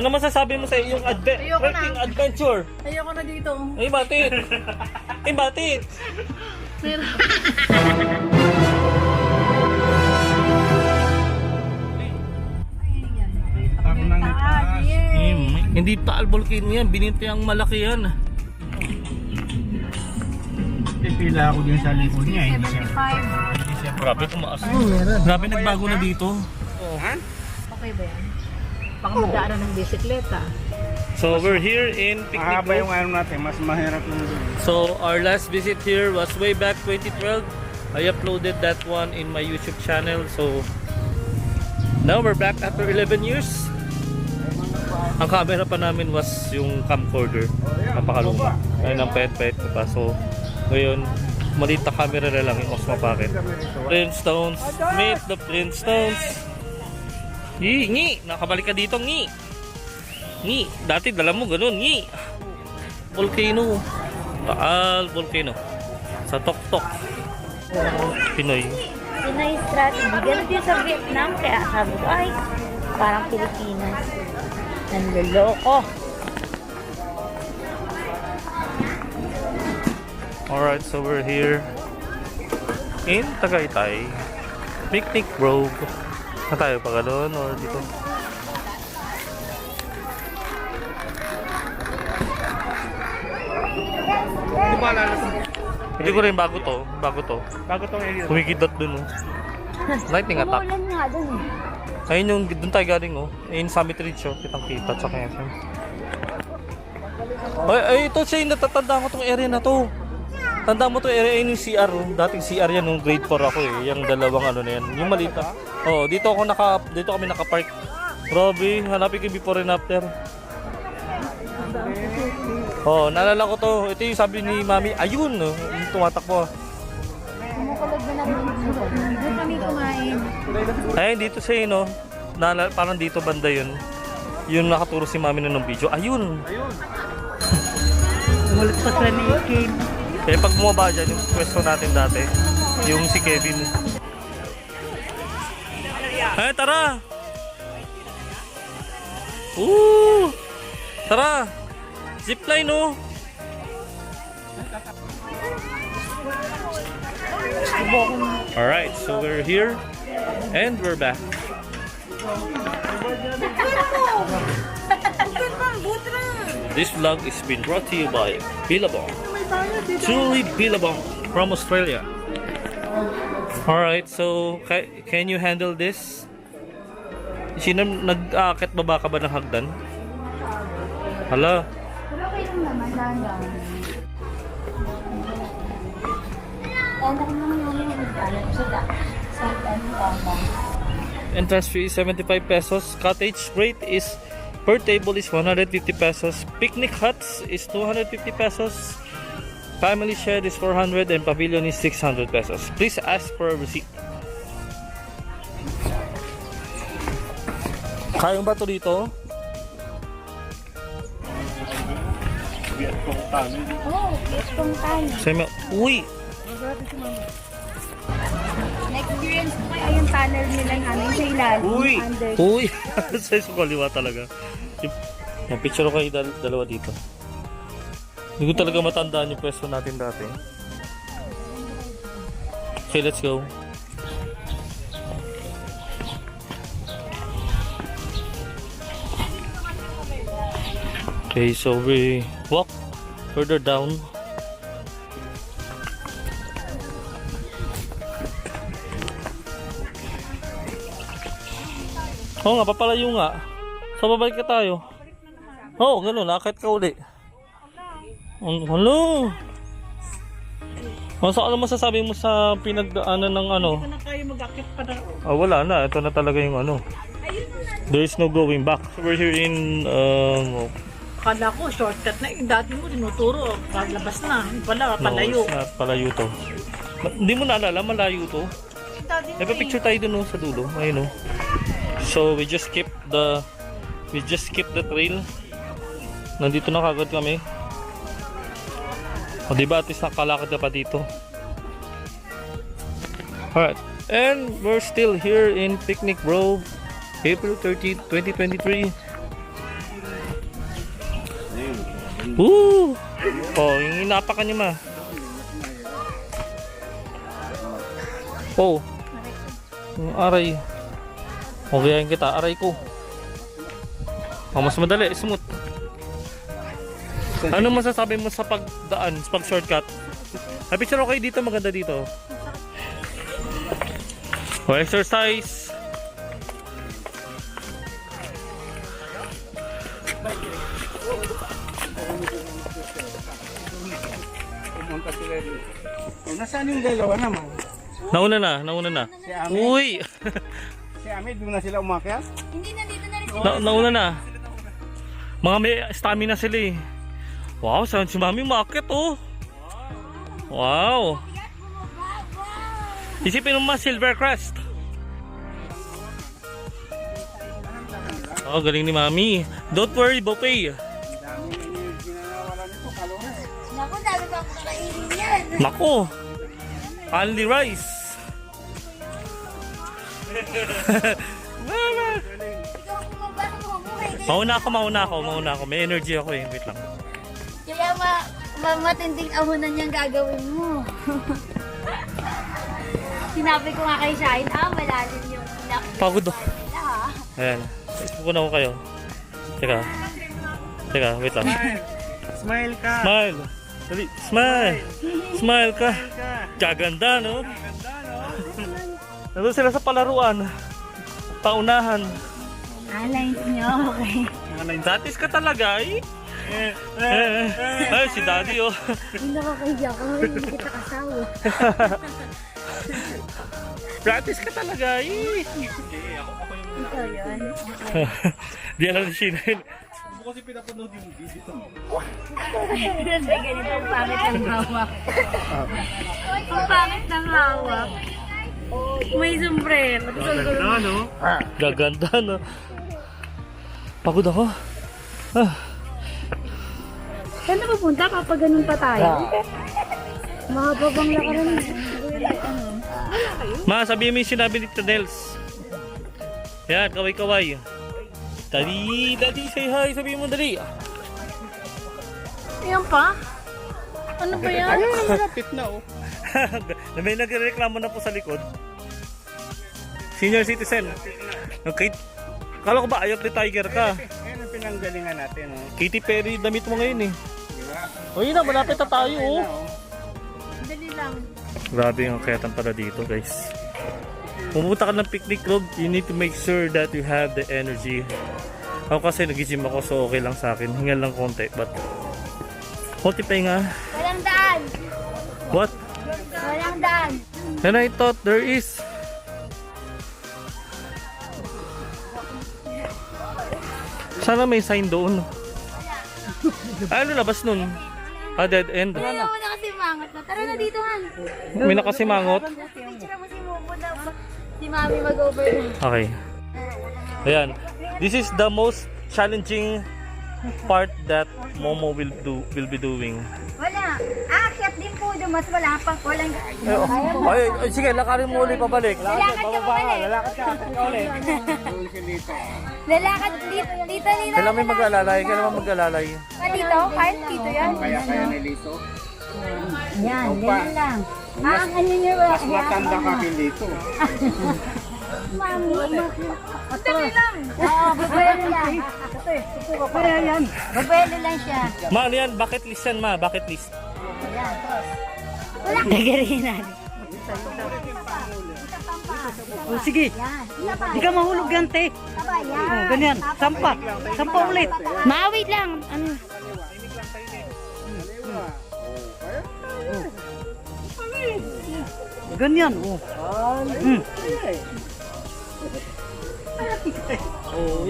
Ano masasabi mo sa iyong trekking adventure? Ayoko na dito. Ay, batit! Ay, batit! Meron. Hindi taal volcano yan, bininti ang malaki yan. Pipila ako din sa likod niya. Hindi siya. 75. Grabe, tumaas. Grabe, nagbago na dito. Okay ba yan? Baka magdaanan ng bisikleta. So we're here in Picnic Mahaba yung Grove. ano natin, mas mahirap yung doon. So our last visit here was way back 2012. I uploaded that one in my YouTube channel. So now we're back after 11 years. Ang camera pa namin was yung camcorder. Napakaluma. Ayun ang pet-pet ko pa. So ngayon, maliit na camera na lang yung Osmo Pocket. Flintstones. Meet the Flintstones. Ngi! Nakabalik ka dito, ngi! Ngi! Dati dala mo ganun, ngi! Volcano. Taal Volcano. Sa Tok-Tok. Pinoy. Pinoy strategy. Ganun din sa Vietnam. Kaya sabi ko, ay, parang Pilipinas. Nanloloko. Alright, so we're here in Tagaytay. Picnic Grove. Na tayo pa ganun or dito? Hindi ko alala kung Hindi ko rin bago to. bago itong area. Kumikidot dun oh. Lightning attack. Umuulan nga dun eh. Ayun yung dun tayo galing oh. In Summit Ridge oh. Kitang kita sa Quezon. Ay, ito siya yung natatanda ko tong area na to. Tanda mo to area yung CR oh. Dating CR yan nung grade 4 ako eh. Yung dalawang ano na yan. Yung malita. Oh, dito kami nakapark. Grabe, hanapin ko before and after. Oh, naalala ko to. Ito yung sabi ni Mami. Ayun, oh, yung tumatakbo. Kumukulog na namin dito. Doon kami kumain. Ayun, dito siya yun, oh. Parang dito banda yun. Yung nakaturo si Mami na ng video. Ayun. Mulot pa sa naked. Kaya pag bumaba dyan, yung pwesto natin dati, yung si Kevin. Ay, tara! Tara! Zipline, oh! Alright, so we're here and we're back. This vlog is been brought to you by Billabong. Truly Billabong from Australia. Alright, so can you handle this? Sino nag-aakit baba ka ba ng hagdan? Hala. Pero okay lang naman, lang. And ako naman yung nagkalat sa tama. Entrance fee is 75 pesos. Cottage rate is per table is 150 pesos. Picnic huts is 250 pesos. Family shed is 400 and pavilion is 600 pesos. Please ask for a receipt. Kaya ba ito dito? Oh, spontane. Sabi mo, uy! Na-experience ko kaya yung tunnel nila namin sa ilalim. Uy! Under. Uy! Sa kaliwa talaga. Yung picture ko kayo dalawa dito. Hindi ko talaga matandaan yung pwesto natin dati. Okay, let's go. Okay, so we walk further down. Oo nga, papalayo nga. So, babalik ka tayo. Oo, ganun. Akit ka uli. Hello! Ano masasabi mo sa pinagdaanan ng ano? Hindi ko na kayo mag-akit pa na. Wala na. Ito na talaga yung ano. There is no going back. We're here in... Akala ko, shortcut na. Yung dati mo, tinuturo. Paglabas na. Pala, palayo. No, it's not palayo to. Hindi mo naalala, malayo to. Picture tayo dun sa dulo. Ayun oh. So we just skip the trail. Nandito na kagad kami. O diba at least nakalakad ka pa dito. Alright. And we're still here in Picnic Grove, April 30, 2023. Woo! Oh, yung inapakan niya ma. Oh. Yung aray. Hugayain kita, aray ko. Oh, mas madali, smooth. Ano masasabi mo sa pagdaan, sa pag-shortcut? May picture okay dito, maganda dito. Oh, exercise. Pumunta sila dito. Oh, nasaan yung dalawa naman? Nauna na. Si Ami? Uy! Si Ami, doon na sila umakyat? Nauna na. Mga may stamina sila eh. Wow, saan si Mami umakyat oh. Wow. Isipin mo Silver Crest. Oh, galing ni Mami. Don't worry, buffet. Ang dami energy na nawala nito, kaloras. Naku, dami pa ako kakainin yan. Nako. Only rice. Mama. Ikaw ang bumaba, Mauna ako. May energy ako eh. Wait lang. Kaya matinding ahunan niyang gagawin mo. Sinabi ko nga kay Shine, malalim yung Pagod ako. nila ha. Ayan. Pupunan ko kayo. Teka, wait lang. Smile ka! Smile. Dali, smile. Smile ka. Kaganda, no? Nandun sila sa palaruan. Paunahan. Alay niyo, okay. Datis ka talaga, eh. Ay, si Daddy, oh. Hindi nakakahiya ka, hindi kita kasawa. Practice ka talaga, eh. Ikaw yun. Di alam ni Sheena yun. Kasi pinapanood yung video. Hindi ganito ang pangit ng hawak. Ang pangit ng hawak. May sombrero. Ganda, no? Gaganda, no? Pagod ako. Saan na pupunta kapag ganun pa tayo? Mahaba-bang lakaran. Ma, sabihin mo yung sinabi ni Nels. Yan, kaway-kaway. Daddy, say hi. Sabihin mo, dali. Yan pa? Ano ba yan? Ayun, malapit na, oh. May nagreklamo na po sa likod. Senior citizen. Okay. Kala ko ba ayok ni Tiger ka? Ayun ang pinanggalingan natin, oh. Katy Perry, damit mo ngayon eh. Diba? O yun na, malapit na tayo oh. Dali lang. Grabe yung kayatan para dito guys. Pumunta ka ng picnic club, you need to make sure that you have the energy. Ako kasi nag-gym ako so okay lang sa akin. Hingal lang konti but konti pa nga. Walang daan. What? Walang daan. And I thought there is. Sana may sign doon. Ano labas nun? Dead end. Ayaw mo na kasi mangot na. Tara na dito, Han. May nakasimangot. Picture mo si Momo na si Mami mag-over na. Okay. Ayan. This is the most challenging part that Momo will be doing. Wala. Aakyat din po doon. Mas wala pang walang Ay, sige, lakarin mo ulit pabalik. Lalakad ka pabalik. Lalakad ka ulit. Doon si Lito. Lalakad dito. Kailan may mag-alalay? Dito? Kahit dito yan. Kaya ni Lito. Yan, ganyan lang. Ang ano nyo ba? Mas matanda ka kay Lito. Mami. Dali lang. Oo, babelo lang. Kaya yan. Babelo lang siya. Ma, ano yan? Bucket list yan, ma. Bucket list. Ayan. Wala. Nagarinan. O sige, Yan. di ka mahulog yan, te. Sabay, yan. O, ganyan. Sampa ulit. Mawait lang. Ano? Ganyan, o.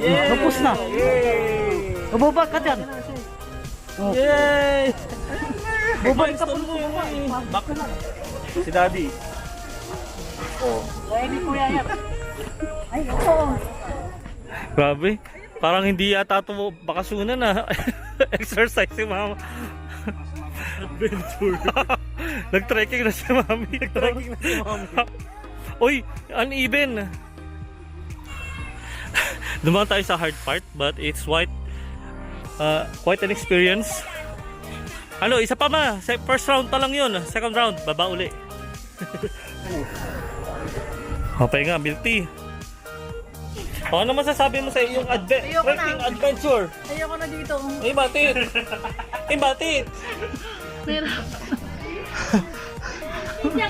Tapos na. Baba ka dyan. Yay! Baba ka po. Si Daddy. Pwede ko yan. Ay, oo. Grabe. Parang hindi yata ito bakasyonan na. Exercise si Mama. Adventure. Nag-trekking na si Mami. Uy, uneven. Dumaan tayo sa hard part but it's quite an experience. Ano, isa pa ma. First round pa lang yun. Second round, baba uli. Okay nga, milk tea. O, ano masasabi mo sa iyong trekking adventure? Ayoko na dito. Eh, batit. Eh, batit.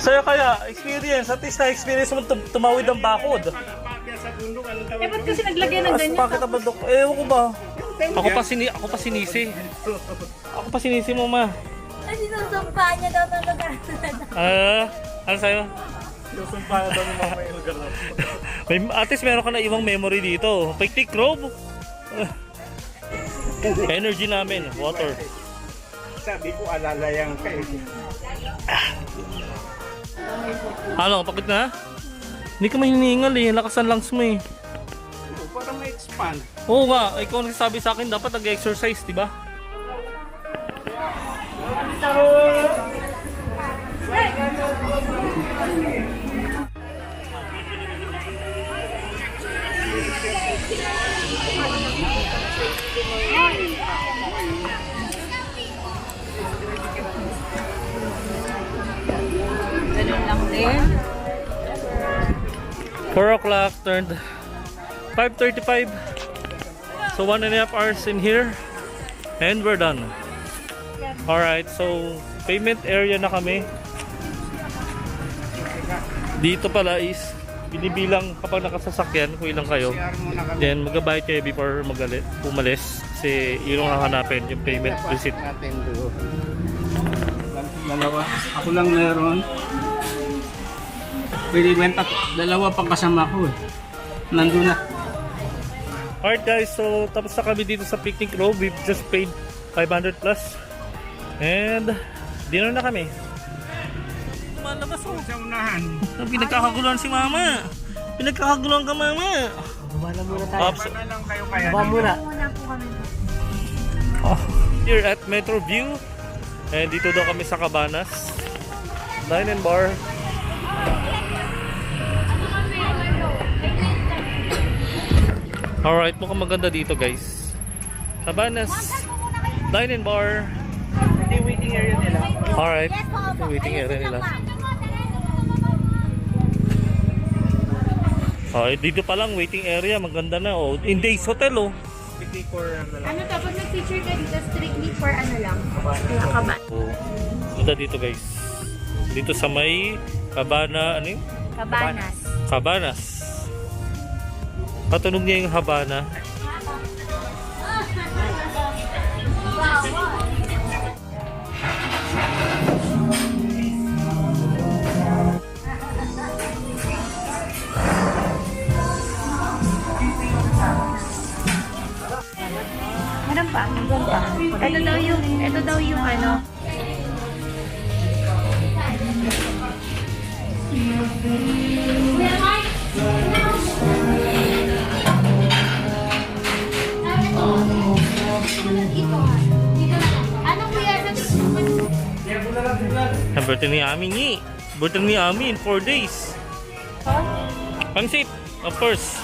Sa'yo kaya, experience. At least na-experience mo tumawid ng bakod. Eh, ba't kasi naglagay ng ganyan? Bakit ang bandok? Eh, ewan ko ba? Ako pa sinisi. Ako pa sinisi mo, ma. Ay, sinusumpa niya daw ng lugar. Ano sa'yo? Susumpa na daw ng mga may lugar na. At least meron ka na ibang memory dito. Picnic Grove. Energy namin, water. Sabi ko, alalayang ka eh. Ano, kapagod na? Hindi ka mahiningal eh. Lakasan lungs mo eh. Para ma-expand. Oo nga, ikaw ang nagsasabi sa akin dapat nag-exercise, di ba? Ganun lang din. 4 o'clock turned 5:35. So 1.5 hours in here. And we're done. Alright, so payment area na kami. Dito pala is binibilang kapag nakasasakyan kung ilang kayo. CR muna kami. Then magbabayad kayo before umalis. Kasi yun ang hahanapin, yung payment receipt. Natin doon. Dalawa. Ako lang meron. Pwede benta. Dalawa pang kasama ko eh. Nandun na. Alright guys, so tapos na kami dito sa Picnic Grove. We've just paid 500 plus. And dinner na kami. Malabas oh. Sa unahan. Pinagkakaguluhan si mama. Pinagkakaguluhan ka mama. Bumala muna tayo. Ops. Paano lang kayo kaya Bumala muna. Muna po kami. Here at Metro View. And dito daw kami sa Cabanas Dine and Bar. Alright, mukhang maganda dito guys. Cabanas Dine and Bar. Hindi waiting area nila. Alright, ito yung waiting area nila. Dito pa lang waiting area, maganda na oh. In Days Hotel oh. Picnic for Ano to, pag nag-feature ka dito, strictly for ano lang? Nakaban. Oh. Punta dito guys. Dito sa may Cabana, ano yung? Cabanas. Cabanas. Patunog niya yung Habana. Meron pa? Meron pa. Ito daw yung ano. Ano kuya? Birthday ni Ami ni. Birthday ni Ami in 4 days. Pansit, of course.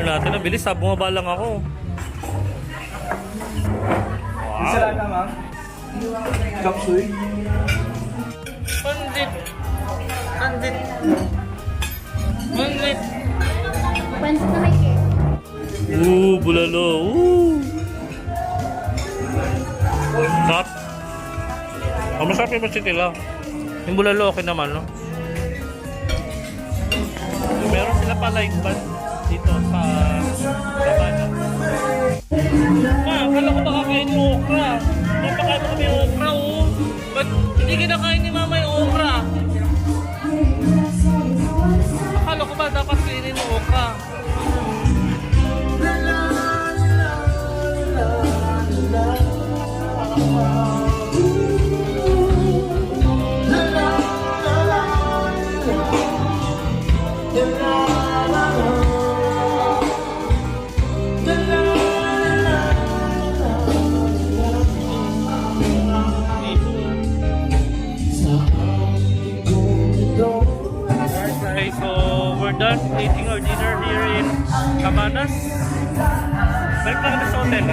Natin na bilis, bumaba lang ako. Isa lang naman. Chop suey. Pandit. Pandit. Pandit. Pansit na may cake. Bulalo. Sarap. Masarap yung pansit nila. Yung bulalo okay naman, no? Meron sila pa live band dito sa Cabana. Akala ko baka kain yung okra. Napakain mo kami yung okra, oh. Ba't hindi kinakain ni mama yung okra? Akala ko ba dapat kainin yung okra? done eating our dinner here in Cabanas. Balik na kami sa hotel.